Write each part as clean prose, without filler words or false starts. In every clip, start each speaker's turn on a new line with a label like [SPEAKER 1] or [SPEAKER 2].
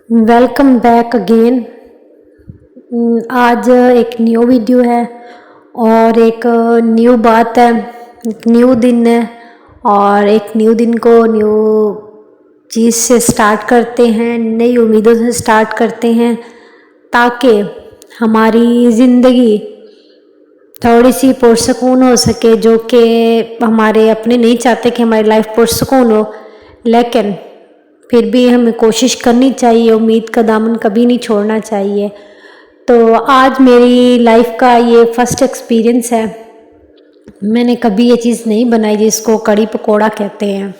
[SPEAKER 1] Welcome back again. आज एक new video है और एक न्यू बात है, एक न्यू दिन है और एक न्यू दिन को न्यू चीज़ से स्टार्ट करते हैं, नई उम्मीदों से स्टार्ट करते हैं ताकि हमारी ज़िंदगी थोड़ी सी पुरसकून हो सके, जो कि हमारे अपने नहीं चाहते कि हमारी लाइफ पुरसकून हो, लेकिन फिर भी हमें कोशिश करनी चाहिए, उम्मीद का दामन कभी नहीं छोड़ना चाहिए। तो आज मेरी लाइफ का ये फर्स्ट एक्सपीरियंस है। मैंने कभी ये चीज़ नहीं बनाई जिसको कड़ी पकौड़ा कहते हैं।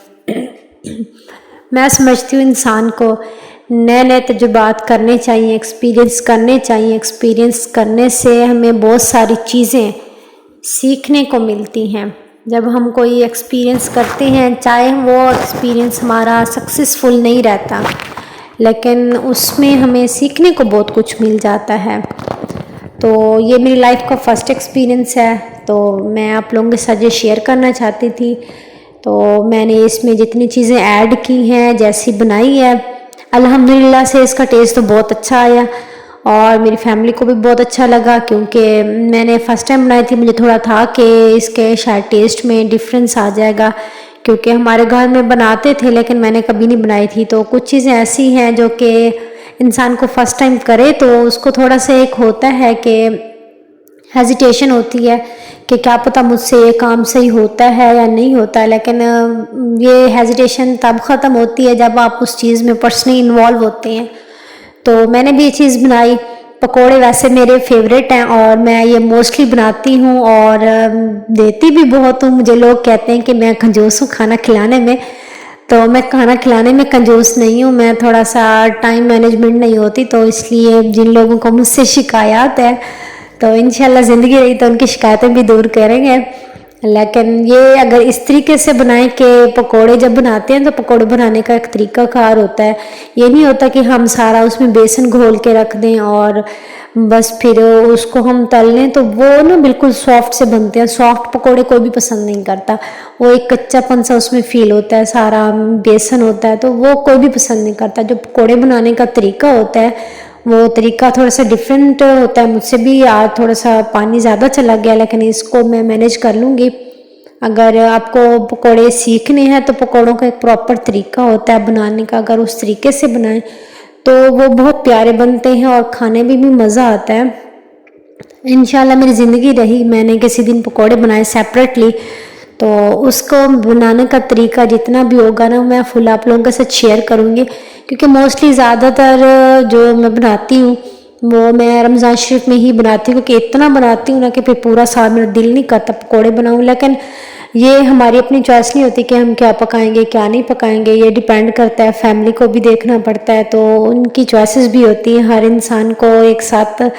[SPEAKER 1] मैं समझती हूँ इंसान को नए नए तजुर्बात करने चाहिए, एक्सपीरियंस करने चाहिए। एक्सपीरियंस करने से हमें बहुत सारी चीज़ें सीखने को मिलती हैं। जब हम कोई एक्सपीरियंस करते हैं, चाहे वो एक्सपीरियंस हमारा सक्सेसफुल नहीं रहता, लेकिन उसमें हमें सीखने को बहुत कुछ मिल जाता है। तो ये मेरी लाइफ का फर्स्ट एक्सपीरियंस है, तो मैं आप लोगों के साथ ये शेयर करना चाहती थी। तो मैंने इसमें जितनी चीज़ें ऐड की हैं, जैसी बनाई है, अल्हम्दुलिल्लाह से इसका टेस्ट तो बहुत अच्छा आया और मेरी फैमिली को भी बहुत अच्छा लगा, क्योंकि मैंने फ़र्स्ट टाइम बनाई थी। मुझे थोड़ा था कि इसके शायद टेस्ट में डिफरेंस आ जाएगा, क्योंकि हमारे घर में बनाते थे लेकिन मैंने कभी नहीं बनाई थी। तो कुछ चीज़ें ऐसी हैं जो कि इंसान को फ़र्स्ट टाइम करे तो उसको थोड़ा सा एक होता है कि हेजिटेशन होती है कि क्या पता मुझसे ये काम सही होता है या नहीं होता है। लेकिन ये हेजिटेशन तब ख़त्म होती है जब आप उस चीज़ में पर्सनली इन्वॉल्व होते हैं। तो मैंने भी ये चीज़ बनाई। पकोड़े वैसे मेरे फेवरेट हैं और मैं ये मोस्टली बनाती हूँ और देती भी बहुत हूँ। मुझे लोग कहते हैं कि मैं कंजूस हूँ खाना खिलाने में, तो मैं खाना खिलाने में कंजूस नहीं हूँ। मैं थोड़ा सा टाइम मैनेजमेंट नहीं होती, तो इसलिए जिन लोगों को मुझसे शिकायत है तो इंशाल्लाह ज़िंदगी रही तो उनकी शिकायतें भी दूर करेंगे। लेकिन ये अगर इस तरीके से बनाएं कि पकोड़े जब बनाते हैं तो पकोड़े बनाने का एक तरीका कार होता है। ये नहीं होता कि हम सारा उसमें बेसन घोल के रख दें और बस फिर उसको हम तल लें, तो वो ना बिल्कुल सॉफ्ट से बनते हैं। सॉफ्ट पकोड़े कोई भी पसंद नहीं करता, वो एक कच्चापन सा उसमें फील होता है, सारा बेसन होता है, तो वो कोई भी पसंद नहीं करता। जो पकोड़े बनाने का तरीका होता है वो तरीका थोड़ा सा डिफरेंट होता है। मुझसे भी आज थोड़ा सा पानी ज़्यादा चला गया, लेकिन इसको मैं मैनेज कर लूँगी। अगर आपको पकोड़े सीखने हैं तो पकोड़ों का एक प्रॉपर तरीका होता है बनाने का। अगर उस तरीके से बनाएं तो वो बहुत प्यारे बनते हैं और खाने में भी मज़ा आता है। इंशाल्लाह मेरी ज़िंदगी रही मैंने किसी दिन पकोड़े बनाए सेपरेटली, तो उसको बनाने का तरीका जितना भी होगा ना मैं फुल आप लोगों के साथ शेयर करूँगी, क्योंकि मोस्टली ज़्यादातर जो मैं बनाती हूँ वो मैं रमज़ान शरीफ में ही बनाती हूँ, क्योंकि इतना बनाती हूँ ना कि फिर पूरा साल मेरा दिल नहीं करता पकोड़े बनाऊँ। लेकिन ये हमारी अपनी चॉइस नहीं होती कि हम क्या पकाएंगे क्या नहीं पकाएंगे, ये डिपेंड करता है, फैमिली को भी देखना पड़ता है, तो उनकी चॉइसेस भी होती हैं। हर इंसान को एक साथ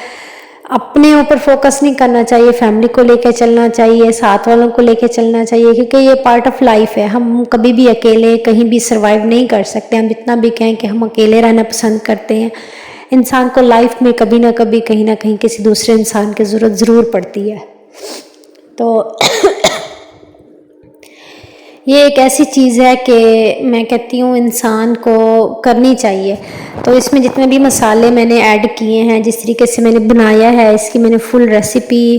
[SPEAKER 1] अपने ऊपर फोकस नहीं करना चाहिए, फैमिली को लेकर चलना चाहिए, साथ वालों को लेकर चलना चाहिए, क्योंकि ये पार्ट ऑफ लाइफ है। हम कभी भी अकेले कहीं भी सरवाइव नहीं कर सकते। हम जितना भी कहें कि हम अकेले रहना पसंद करते हैं, इंसान को लाइफ में कभी ना कभी कहीं ना कहीं किसी दूसरे इंसान की ज़रूरत ज़रूर पड़ती है। तो ये एक ऐसी चीज़ है कि मैं कहती हूँ इंसान को करनी चाहिए। तो इसमें जितने भी मसाले मैंने ऐड किए हैं, जिस तरीके से मैंने बनाया है, इसकी मैंने फुल रेसिपी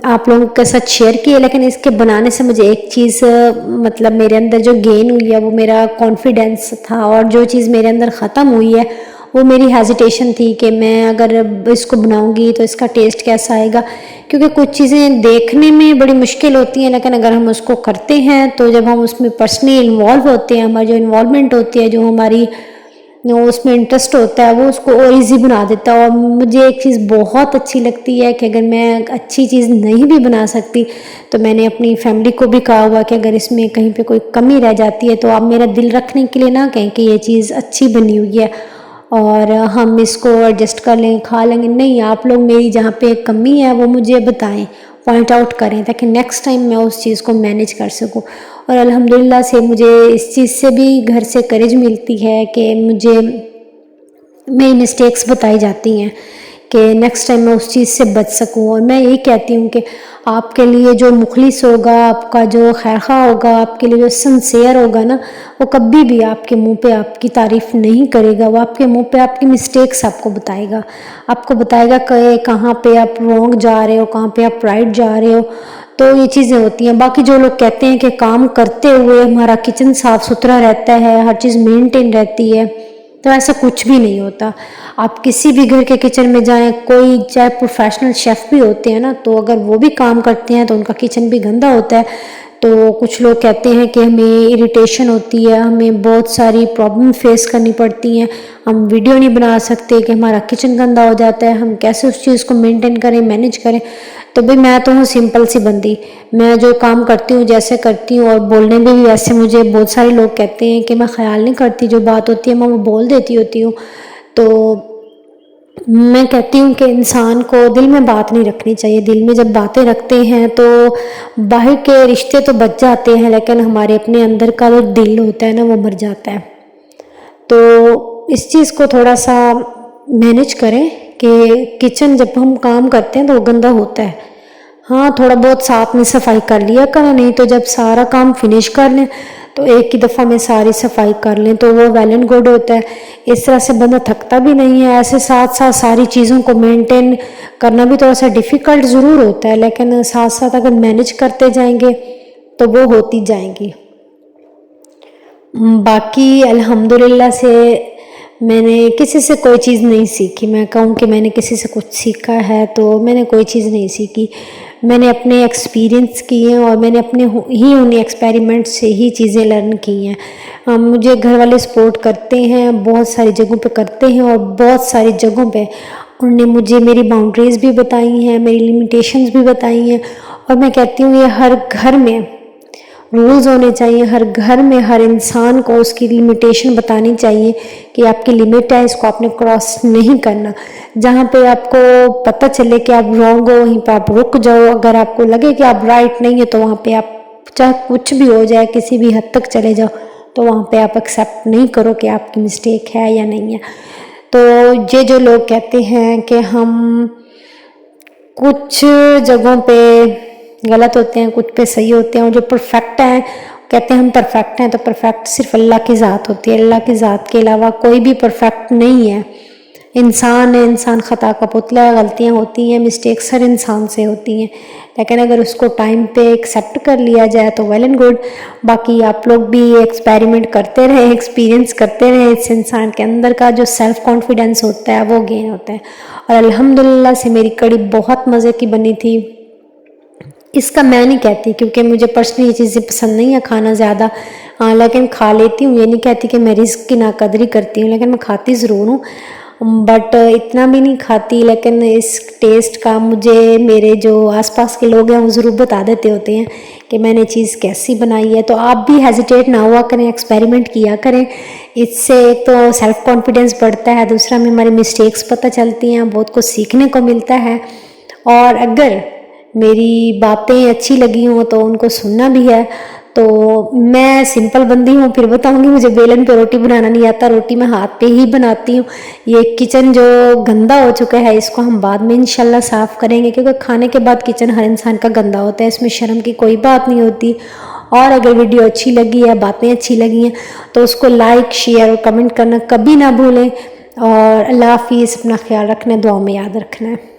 [SPEAKER 1] आप लोगों के साथ शेयर की है। लेकिन इसके बनाने से मुझे एक चीज़ मतलब मेरे अंदर जो गेन हुई है वो मेरा कॉन्फिडेंस था, और जो चीज़ मेरे अंदर ख़त्म हुई है वो मेरी हेजिटेशन थी कि मैं अगर इसको बनाऊंगी तो इसका टेस्ट कैसा आएगा। क्योंकि कुछ चीज़ें देखने में बड़ी मुश्किल होती हैं, लेकिन अगर हम उसको करते हैं तो जब हम उसमें पर्सनली इन्वॉल्व होते हैं, हमारी जो इन्वॉल्वमेंट होती है, जो हमारी उसमें इंटरेस्ट होता है, वो उसको और ईजी बना देता है। और मुझे एक चीज़ बहुत अच्छी लगती है कि अगर मैं अच्छी चीज़ नहीं भी बना सकती तो मैंने अपनी फैमिली को भी कहा हुआ कि अगर इसमें कहीं पे कोई कमी रह जाती है तो आप मेरा दिल रखने के लिए ना कहें कि ये चीज़ अच्छी बनी हुई है और हम इसको एडजस्ट कर लें, खा लेंगे। नहीं, आप लोग मेरी जहाँ पे कमी है वो मुझे बताएं, पॉइंट आउट करें, ताकि नेक्स्ट टाइम मैं उस चीज़ को मैनेज कर सकूं। और अल्हम्दुलिल्लाह से मुझे इस चीज़ से भी घर से करेज मिलती है कि मुझे मेरी मिस्टेक्स बताई जाती हैं کہ نیکسٹ ٹائم میں اس چیز سے بچ سکوں. اور میں یہی کہتی ہوں کہ آپ کے لیے جو مخلص ہوگا، آپ کا جو خیرخواہ ہوگا، آپ کے لیے جو سنسیئر ہوگا نا، وہ کبھی بھی آپ کے منہ پہ آپ کی تعریف نہیں کرے گا. وہ آپ کے منہ پہ آپ کی مسٹیکس آپ کو بتائے گا، آپ کو بتائے گا کہ کہاں پہ آپ رونگ جا رہے ہو، کہاں پہ آپ رائٹ جا رہے ہو. تو یہ چیزیں ہوتی ہیں. باقی جو لوگ کہتے ہیں کہ کام کرتے ہوئے ہمارا کچن صاف ستھرا رہتا ہے، ہر چیز مینٹین رہتی ہے، تو ایسا کچھ بھی نہیں ہوتا. آپ کسی بھی گھر کے کچن میں جائیں، کوئی چاہے پروفیشنل شیف بھی ہوتے ہیں نا، تو اگر وہ بھی کام کرتے ہیں تو ان کا کچن بھی گندا ہوتا ہے. تو کچھ لوگ کہتے ہیں کہ ہمیں اریٹیشن ہوتی ہے، ہمیں بہت ساری پرابلم فیس کرنی پڑتی ہیں، ہم ویڈیو نہیں بنا سکتے کہ ہمارا کچن گندا ہو جاتا ہے، ہم کیسے اس چیز کو مینٹین کریں، مینیج کریں. تو بھئی میں تو ہوں سمپل سی بندی، میں جو کام کرتی ہوں جیسے کرتی ہوں، اور بولنے میں بھی ویسے مجھے بہت سارے لوگ کہتے ہیں کہ میں خیال نہیں کرتی، جو بات ہوتی ہے میں وہ بول دیتی ہوتی ہوں. تو میں کہتی ہوں کہ انسان کو دل میں بات نہیں رکھنی چاہیے. دل میں جب باتیں رکھتے ہیں تو باہر کے رشتے تو بچ جاتے ہیں، لیکن ہمارے اپنے اندر کا جو دل ہوتا ہے نا، وہ مر جاتا ہے. تو اس چیز کو تھوڑا سا مینیج کریں کہ کچن جب ہم کام کرتے ہیں تو وہ گندا ہوتا ہے. ہاں تھوڑا بہت ساتھ میں صفائی کر لیا کریں، نہیں تو جب سارا کام فنش کر لیں تو ایک ہی دفعہ میں ساری صفائی کر لیں تو وہ ویل اینڈ گڈ ہوتا ہے. اس طرح سے بندہ تھکتا بھی نہیں ہے. ایسے ساتھ ساتھ ساری چیزوں کو مینٹین کرنا بھی تھوڑا سا ڈیفیکلٹ ضرور ہوتا ہے، لیکن ساتھ ساتھ اگر مینیج کرتے جائیں گے تو وہ ہوتی جائیں گی. باقی الحمدللہ سے میں نے کسی سے کوئی چیز نہیں سیکھی. میں کہوں کہ میں نے کسی سے کچھ سیکھا ہے تو میں نے کوئی چیز نہیں سیکھی. میں نے اپنے ایکسپیرینس کیے ہیں اور میں نے اپنے ہی انہیں ایکسپیریمنٹ سے ہی چیزیں لرن کی ہیں. مجھے گھر والے سپورٹ کرتے ہیں، بہت ساری جگہوں پہ کرتے ہیں، اور بہت ساری جگہوں پہ انہوں نے مجھے میری باؤنڈریز بھی بتائی ہیں، میری لیمیٹیشنز بھی بتائی ہیں. اور میں کہتی ہوں یہ ہر گھر میں رولز ہونے چاہیے، ہر گھر میں ہر انسان کو اس کی لیمیٹیشن بتانی چاہیے کہ آپ کی لمٹ ہے، اس کو آپ نے کراس نہیں کرنا. جہاں پہ آپ کو پتہ چلے کہ آپ رانگ ہو وہیں پہ آپ رک جاؤ. اگر آپ کو لگے کہ آپ رائٹ نہیں ہے تو وہاں پہ آپ چاہے کچھ بھی ہو جائے، کسی بھی حد تک چلے جاؤ، تو وہاں پہ آپ ایکسیپٹ نہیں کرو کہ آپ کی مسٹیک ہے یا نہیں ہے. تو یہ جو لوگ کہتے ہیں کہ ہم کچھ جگہوں پہ غلط ہوتے ہیں، کچھ پہ صحیح ہوتے ہیں، اور جو پرفیکٹ ہیں کہتے ہیں ہم پرفیکٹ ہیں، تو پرفیکٹ صرف اللہ کی ذات ہوتی ہے. اللہ کی ذات کے علاوہ کوئی بھی پرفیکٹ نہیں ہے. انسان ہے، انسان خطا کا پتلا ہے، غلطیاں ہوتی ہیں، مسٹیکس ہر انسان سے ہوتی ہیں، لیکن اگر اس کو ٹائم پہ ایکسیپٹ کر لیا جائے تو ویل اینڈ گڈ. باقی آپ لوگ بھی ایکسپیریمنٹ کرتے رہیں، ایکسپیرینس کرتے رہیں، اس انسان کے اندر کا جو سیلف کانفیڈنس ہوتا ہے وہ گین ہوتا ہے. اور الحمدللہ سے میری کڑی بہت مزے کی بنی تھی. اس کا میں نہیں کہتی کیونکہ مجھے پرسنلی یہ چیزیں پسند نہیں ہے کھانا زیادہ، لیکن کھا لیتی ہوں. یہ نہیں کہتی کہ میں رزق کی ناقدری کرتی ہوں، لیکن میں کھاتی ضرور ہوں، بٹ اتنا بھی نہیں کھاتی. لیکن اس ٹیسٹ کا مجھے میرے جو آس پاس کے لوگ ہیں وہ ضرور بتا دیتے ہوتے ہیں کہ میں نے چیز کیسی بنائی ہے. تو آپ بھی ہیزیٹیٹ نہ ہوا کریں، ایکسپیریمنٹ کیا کریں. اس سے ایک تو سیلف کانفیڈنس بڑھتا ہے، دوسرا میں ہماری مسٹیکس پتہ چلتی ہیں، بہت کچھ سیکھنے کو ملتا ہے. اور اگر میری باتیں اچھی لگی ہوں تو ان کو سننا بھی ہے. تو میں سمپل بندی ہوں، پھر بتاؤں گی مجھے بیلن پہ روٹی بنانا نہیں آتا، روٹی میں ہاتھ پہ ہی بناتی ہوں. یہ کچن جو گندا ہو چکا ہے اس کو ہم بعد میں انشاءاللہ صاف کریں گے، کیونکہ کھانے کے بعد کچن ہر انسان کا گندا ہوتا ہے، اس میں شرم کی کوئی بات نہیں ہوتی. اور اگر ویڈیو اچھی لگی ہے، باتیں اچھی لگی ہیں تو اس کو لائک، شیئر اور کمنٹ کرنا کبھی نہ بھولیں. اور اللہ حافظ. اپنا خیال رکھنا، دعا میں یاد رکھنا ہے.